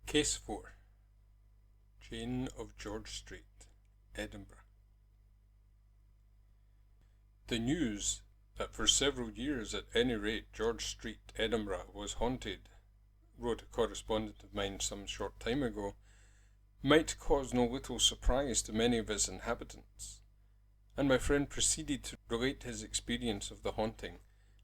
Case 4. Jane of George Street, Edinburgh. The news that for several years at any rate George Street, Edinburgh, was haunted, wrote a correspondent of mine some short time ago, might cause no little surprise to many of its inhabitants, and my friend proceeded to relate his experience of the haunting,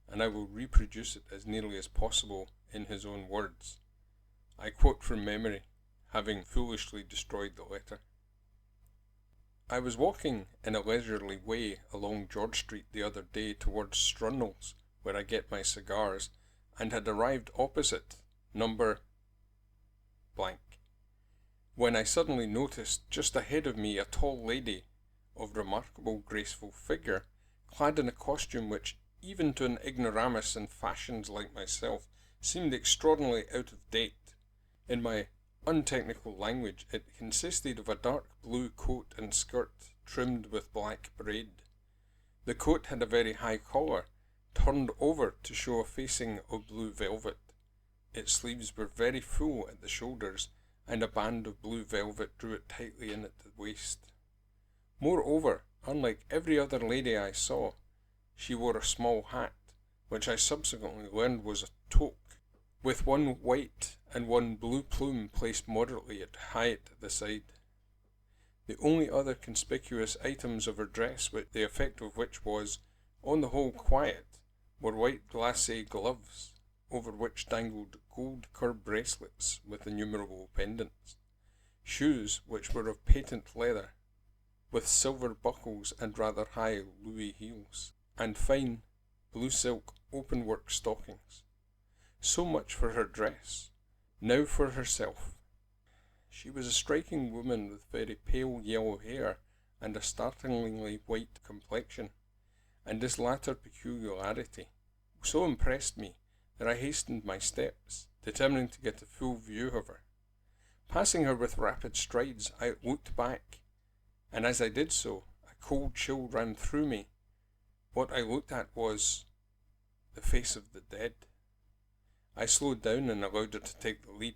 and I will reproduce it as nearly as possible in his own words. I quote from memory, having foolishly destroyed the letter. I was walking in a leisurely way along George Street the other day towards Strunnell's, where I get my cigars, and had arrived opposite number blank, when I suddenly noticed just ahead of me a tall lady of remarkable graceful figure, clad in a costume which, even to an ignoramus in fashions like myself, seemed extraordinarily out of date. In my untechnical language, it consisted of a dark blue coat and skirt trimmed with black braid. The coat had a very high collar, turned over to show a facing of blue velvet. Its sleeves were very full at the shoulders, and a band of blue velvet drew it tightly in at the waist. Moreover, unlike every other lady I saw, she wore a small hat, which I subsequently learned was a toque, with one white and one blue plume placed moderately high at the side. The only other conspicuous items of her dress, the effect of which was, on the whole, quiet, were white glacé gloves, over which dangled gold curb bracelets with innumerable pendants, shoes which were of patent leather, with silver buckles and rather high Louis heels, and fine blue silk open-work stockings. So much for her dress. Now for herself. She was a striking woman with very pale yellow hair and a startlingly white complexion, and this latter peculiarity so impressed me that I hastened my steps, determining to get a full view of her. Passing her with rapid strides, I looked back, and as I did so, a cold chill ran through me. What I looked at was the face of the dead. I slowed down and allowed her to take the lead.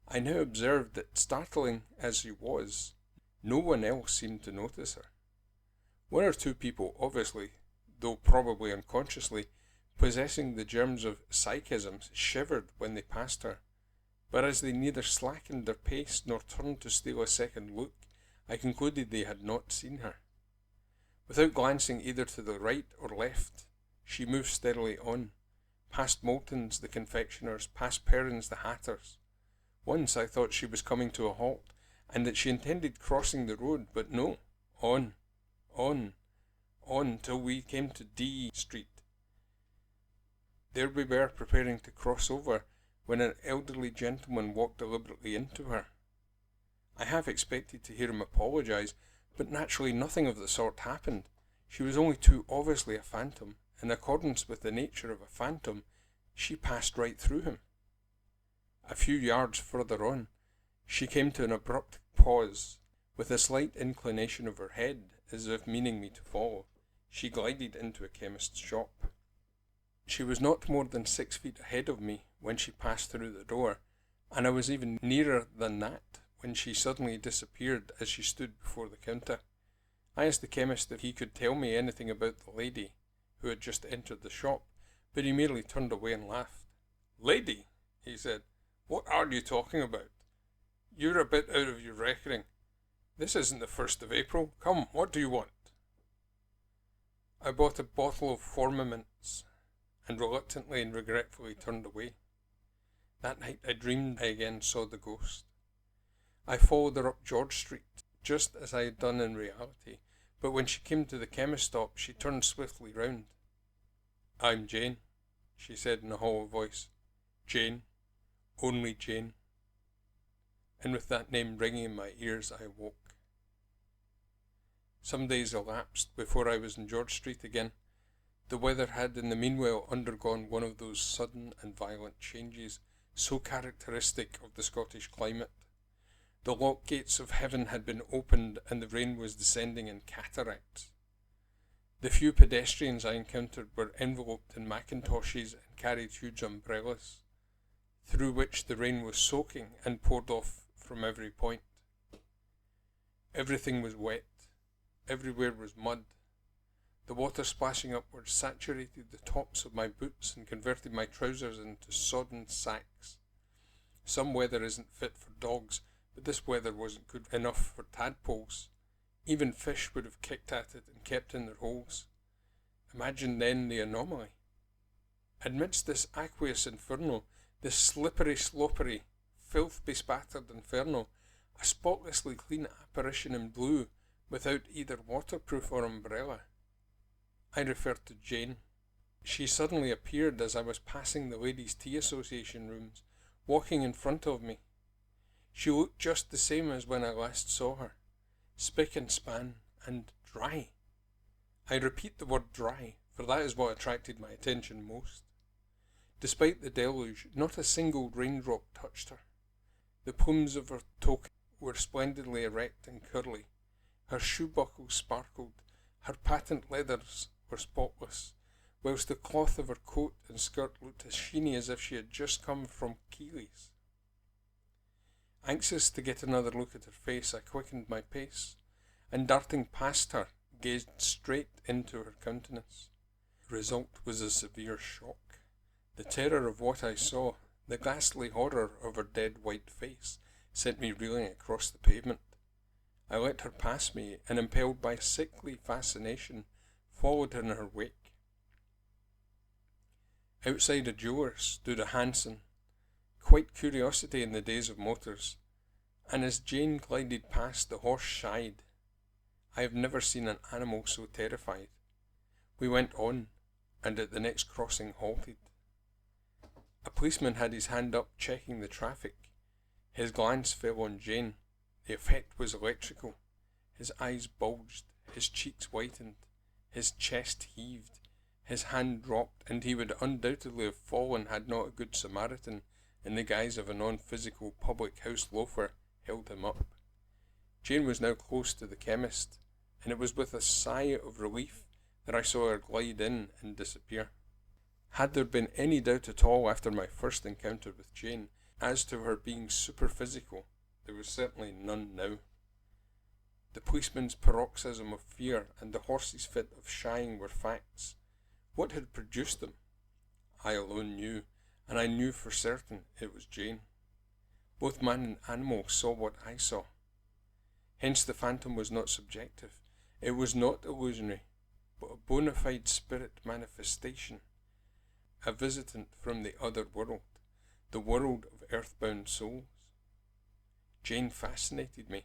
I now observed that, startling as she was, no one else seemed to notice her. One or two people, obviously, though probably unconsciously, possessing the germs of psychism, shivered when they passed her, but as they neither slackened their pace nor turned to steal a second look, I concluded they had not seen her. Without glancing either to the right or left, she moved steadily on, past Moulton's the confectioner's, past Perrin's the hatter's. Once I thought she was coming to a halt, and that she intended crossing the road, but no, on, till we came to D Street. There we were preparing to cross over, when an elderly gentleman walked deliberately into her. I half expected to hear him apologise, but naturally nothing of the sort happened. She was only too obviously a phantom. In accordance with the nature of a phantom, she passed right through him. A few yards further on, she came to an abrupt pause. With a slight inclination of her head, as if meaning me to follow, she glided into a chemist's shop. She was not more than 6 feet ahead of me when she passed through the door, and I was even nearer than that when she suddenly disappeared as she stood before the counter. I asked the chemist if he could tell me anything about the lady who had just entered the shop, but he merely turned away and laughed. "Lady," he said, "what are you talking about? You're a bit out of your reckoning. This isn't the 1st of April. Come, what do you want?" I bought a bottle of formaments, and reluctantly and regretfully turned away. That night I dreamed I again saw the ghost. I followed her up George Street, just as I had done in reality, but when she came to the chemist stop, she turned swiftly round. "I'm Jane," she said in a hollow voice. "Jane. Only Jane." And with that name ringing in my ears, I awoke. Some days elapsed before I was in George Street again. The weather had in the meanwhile undergone one of those sudden and violent changes so characteristic of the Scottish climate. The lock gates of heaven had been opened, and the rain was descending in cataracts. The few pedestrians I encountered were enveloped in mackintoshes and carried huge umbrellas. through which the rain was soaking and poured off from every point. Everything was wet. Everywhere was mud. The water splashing upwards saturated the tops of my boots and converted my trousers into sodden sacks. Some weather isn't fit for dogs, but this weather wasn't good enough for tadpoles. Even fish would have kicked at it and kept in their holes. Imagine then the anomaly. Amidst this aqueous inferno, this slippery, slopery, filth-bespattered inferno, a spotlessly clean apparition in blue, without either waterproof or umbrella. I referred to Jane. She suddenly appeared as I was passing the Ladies' Tea Association rooms, walking in front of me. She looked just the same as when I last saw her, spick and span, and dry. I repeat the word dry, for that is what attracted my attention most. Despite the deluge, not a single raindrop touched her. The plumes of her toque were splendidly erect and curly. Her shoe buckles sparkled. Her patent leathers were spotless, whilst the cloth of her coat and skirt looked as sheeny as if she had just come from Keeley's. Anxious to get another look at her face, I quickened my pace, and darting past her, gazed straight into her countenance. The result was a severe shock. The terror of what I saw, the ghastly horror of her dead white face, sent me reeling across the pavement. I let her pass me, and impelled by a sickly fascination, followed in her wake. Outside a jeweller's stood a hansom, quite curiosity in the days of motors, and as Jane glided past, the horse shied. I have never seen an animal so terrified. We went on, and at the next crossing halted. A policeman had his hand up, checking the traffic. His glance fell on Jane. The effect was electrical. His eyes bulged, his cheeks whitened, his chest heaved, his hand dropped, and he would undoubtedly have fallen had not a good Samaritan, in the guise of a non-physical public house loafer, held him up. Jane was now close to the chemist, and it was with a sigh of relief that I saw her glide in and disappear. Had there been any doubt at all after my first encounter with Jane as to her being superphysical, there was certainly none now. The policeman's paroxysm of fear and the horse's fit of shying were facts. What had produced them? I alone knew, and I knew for certain it was Jane. Both man and animal saw what I saw. Hence the phantom was not subjective. It was not illusionary, but a bona fide spirit manifestation, a visitant from the other world, the world of earthbound souls. Jane fascinated me.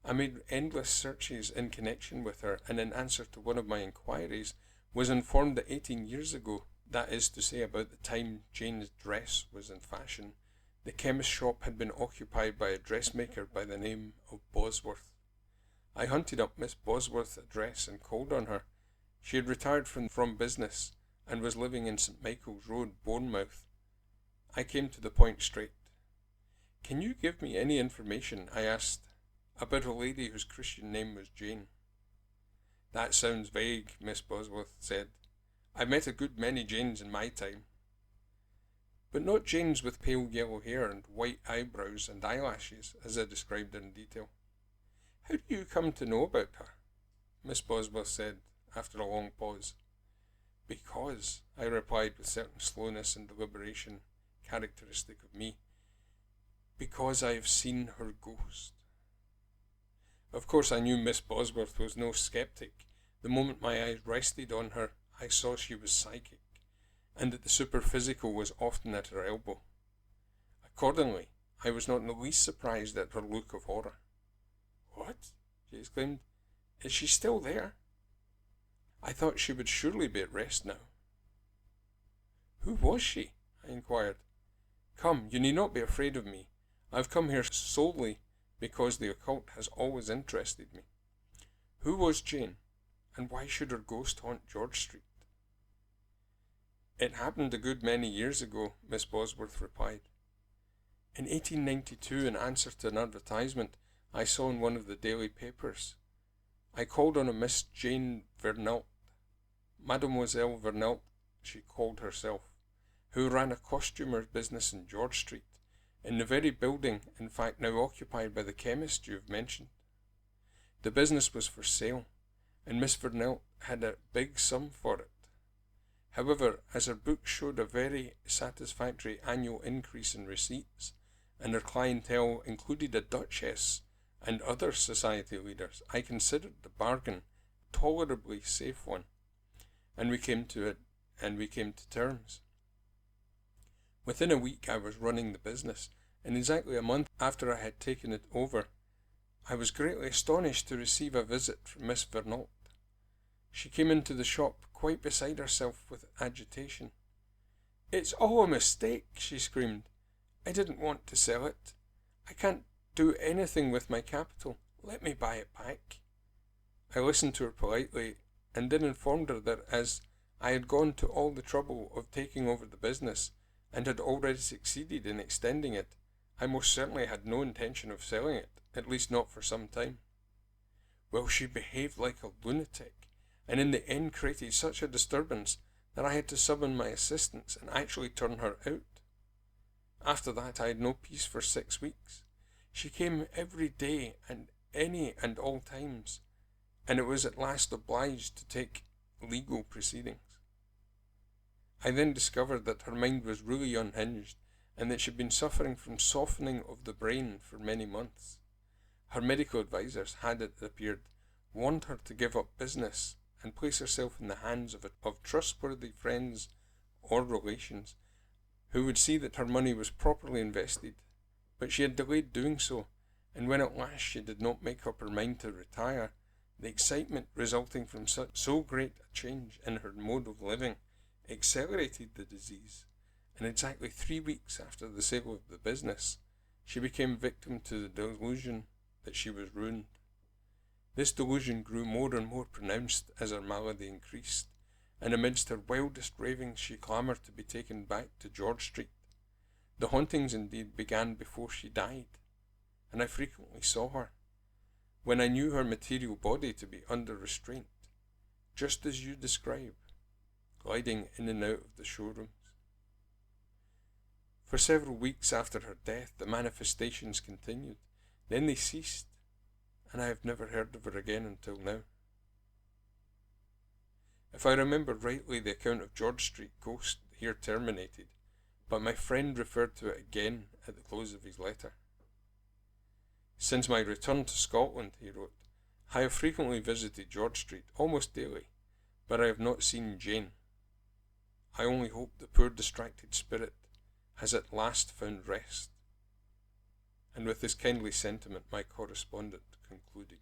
I made endless searches in connection with her, and in answer to one of my inquiries, was informed that 18 years ago, that is to say about the time Jane's dress was in fashion, the chemist's shop had been occupied by a dressmaker by the name of Bosworth. I hunted up Miss Bosworth's address and called on her. She had retired from business and was living in St. Michael's Road, Bournemouth. I came to the point straight. "Can you give me any information," I asked, "about a lady whose Christian name was Jane?" "That sounds vague," Miss Bosworth said. "I've met a good many Janes in my time." "But not Janes with pale yellow hair and white eyebrows and eyelashes, as I described her in detail." "How do you come to know about her?" Miss Bosworth said, after a long pause. "Because," I replied with certain slowness and deliberation characteristic of me, "because I have seen her ghost." Of course I knew Miss Bosworth was no skeptic. The moment my eyes rested on her, I saw she was psychic, and that the superphysical was often at her elbow. Accordingly, I was not in the least surprised at her look of horror. "What?" she exclaimed. "Is she still there?" I thought she would surely be at rest now. "Who was she?" I inquired. "Come, you need not be afraid of me. I have come here solely because the occult has always interested me. Who was Jane, and why should her ghost haunt George Street?" "It happened a good many years ago," Miss Bosworth replied. "In 1892, in answer to an advertisement I saw in one of the daily papers, I called on a Miss Jane Vernault. Mademoiselle Vernault, she called herself, who ran a costumer's business in George Street, in the very building, in fact, now occupied by the chemist you have mentioned. The business was for sale, and Miss Vernelt had a big sum for it. However, as her books showed a very satisfactory annual increase in receipts, and her clientele included a duchess and other society leaders, I considered the bargain a tolerably safe one, and we came to terms. Within a week I was running the business, and exactly a month after I had taken it over, I was greatly astonished to receive a visit from Miss Vernalt. She came into the shop quite beside herself with agitation. "It's all a mistake," she screamed. "I didn't want to sell it. I can't do anything with my capital. Let me buy it back." I listened to her politely, and then informed her that as I had gone to all the trouble of taking over the business, and had already succeeded in extending it, I most certainly had no intention of selling it, at least not for some time. Well, she behaved like a lunatic, and in the end created such a disturbance that I had to summon my assistants and actually turn her out. After that I had no peace for 6 weeks. She came every day and any and all times, and it was at last obliged to take legal proceedings. I then discovered that her mind was really unhinged, and that she had been suffering from softening of the brain for many months. Her medical advisers had, it appeared, warned her to give up business and place herself in the hands of trustworthy friends or relations, who would see that her money was properly invested. But she had delayed doing so, and when at last she did not make up her mind to retire, the excitement resulting from so great a change in her mode of living accelerated the disease, and exactly 3 weeks after the sale of the business, she became victim to the delusion that she was ruined. This delusion grew more and more pronounced as her malady increased, and amidst her wildest ravings she clamoured to be taken back to George Street. The hauntings indeed began before she died, and I frequently saw her, when I knew her material body to be under restraint, just as you describe, gliding in and out of the showrooms. For several weeks after her death the manifestations continued, then they ceased, and I have never heard of her again until now. If I remember rightly, the account of George Street ghost here terminated, but my friend referred to it again at the close of his letter. "Since my return to Scotland," he wrote, "I have frequently visited George Street, almost daily, but I have not seen Jane. I only hope the poor distracted spirit has at last found rest." And with this kindly sentiment my correspondent concluded.